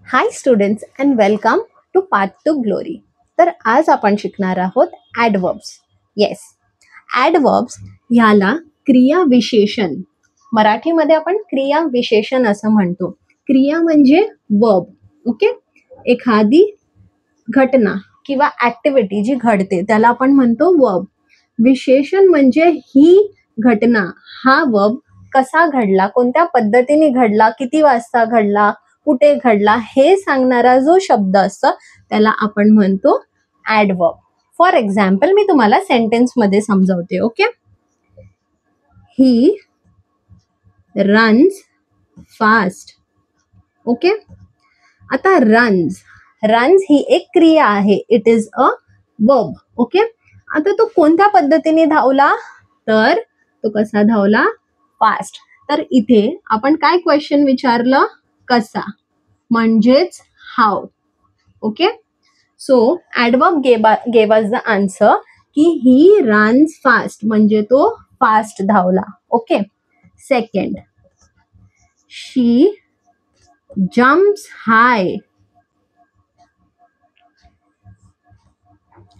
High students and welcome to path to glory. तर आज आपण शिकणार आहोत ॲडवर्ब्स. येस, ॲडवर्ब्स ह्याला क्रियाविशेषण, मराठीमध्ये आपण क्रियाविशेषण असं म्हणतो. क्रिया म्हणजे वर्ब. ओके, एखादी घटना किंवा ॲक्टिव्हिटी जी घडते त्याला आपण म्हणतो वर्ब. विशेषण म्हणजे ही घटना, हा वर्ब कसा घडला, कोणत्या पद्धतीने घडला, किती वाजता घडला, कुठे घडला हे सांगणारा जो शब्द असतो त्याला आपण म्हणतो ॲडवर्ब. फॉर एक्झाम्पल मी तुम्हाला सेंटेन्स मध्ये समजावते. Okay, he runs fast. Okay, आता रन्स ही एक क्रिया आहे. It is a verb. Okay, आता तो कोणत्या पद्धतीने धावला, तर तो कसा धावला, फास्ट. तर इथे आपण काय क्वेश्चन विचारलं, कसा, म्हणजेच how. Okay, so adverb gave us the answer की ही रन्स फास्ट, म्हणजे तो फास्ट धावला. Okay, second, she jumps high.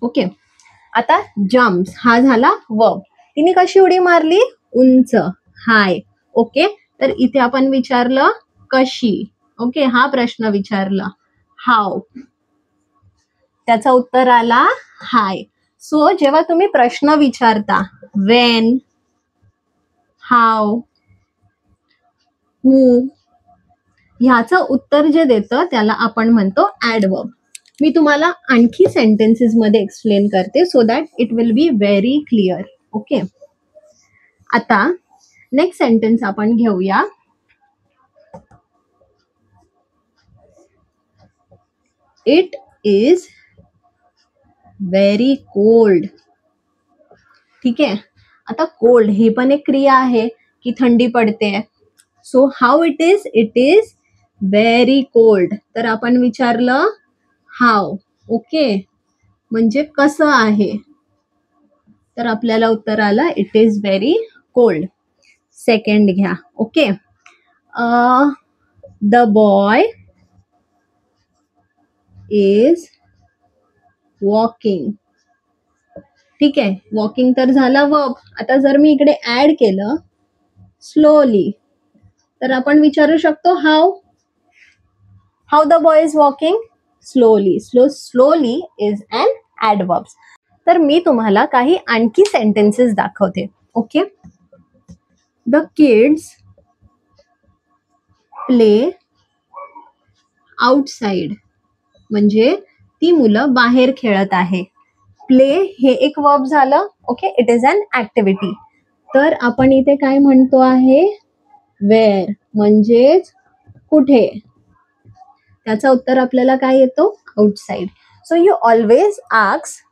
Okay, आता जम्प्स हा झाला वर्ब. तिने कशी उडी मारली, उंच, हाय. ओके, तर इथे आपण विचारलं कशी. ओके, हा प्रश्न विचारला. हाव, त्याचा उत्तर आला हाय. सो जेव्हा तुम्ही प्रश्न विचारता, वेन, हाव, हू, ह्याचं उत्तर जे देतं त्याला आपण म्हणतो ॲडवर्ब. मी तुम्हाला आणखी सेंटेन्सेस मध्ये एक्सप्लेन करते so that it will be very clear. Okay, आता नेक्स्ट सेंटेन्स आपण घेऊया. It is very cold. ठीक आहे, आता कोल्ड ही पण एक क्रिया आहे की थंडी पडते. So how it is very cold. तर आपण विचारलं हाव. ओके, म्हणजे कसं आहे, तर आपल्याला उत्तर आलं it is very cold. Second घ्या. Okay, the boy is walking. ठीक आहे, वॉकिंग तर झाला वर्ब. आता जर मी इकडे ऍड केलं स्लोली, तर आपण विचारू शकतो how the boy is walking slowly. Slowly is an adverb. तर मी तुम्हाला काही आणखी सेंटेन्सेस दाखवते. Okay, the kids play outside, म्हणजे ती मुलं बाहेर खेळत आहे. प्ले हे एक वर्ब झालं. Okay, it is an activity. तर आपण इथे काय म्हणतो आहे, वेअर, म्हणजेच कुठे. त्याचा उत्तर आपल्याला काय येतो, outside. So you always ask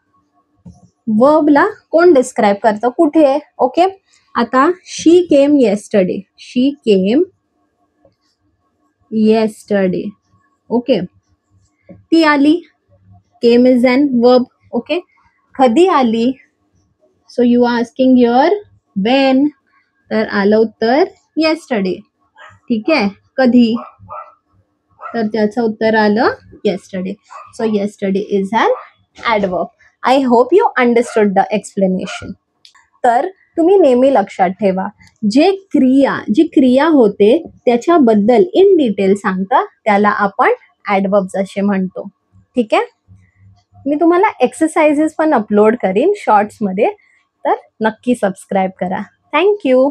वर्बला कोण डिस्क्राईब करतं, कुठे. ओके, आता she came yesterday. She came yesterday. Okay, ती आली, came is an verb. Okay, कधी आली, so you are asking your when. तर आलं उत्तर येस्टरडे. ठीक आहे, कधी, तर त्याचं उत्तर आलं yesterday. So yesterday is an adverb. I hope you understood the explanation. तर तुम्ही नेहमी लक्षात ठेवा, जी क्रिया होते त्याच्याबद्दल इन डिटेल सांगता त्याला आपण ॲडवर्ब्स असे म्हणतो. ठीक आहे, मी तुम्हाला एक्सरसाइजेस पण अपलोड करीन शॉर्ट्समध्ये, तर नक्की सबस्क्राईब करा. थँक्यू.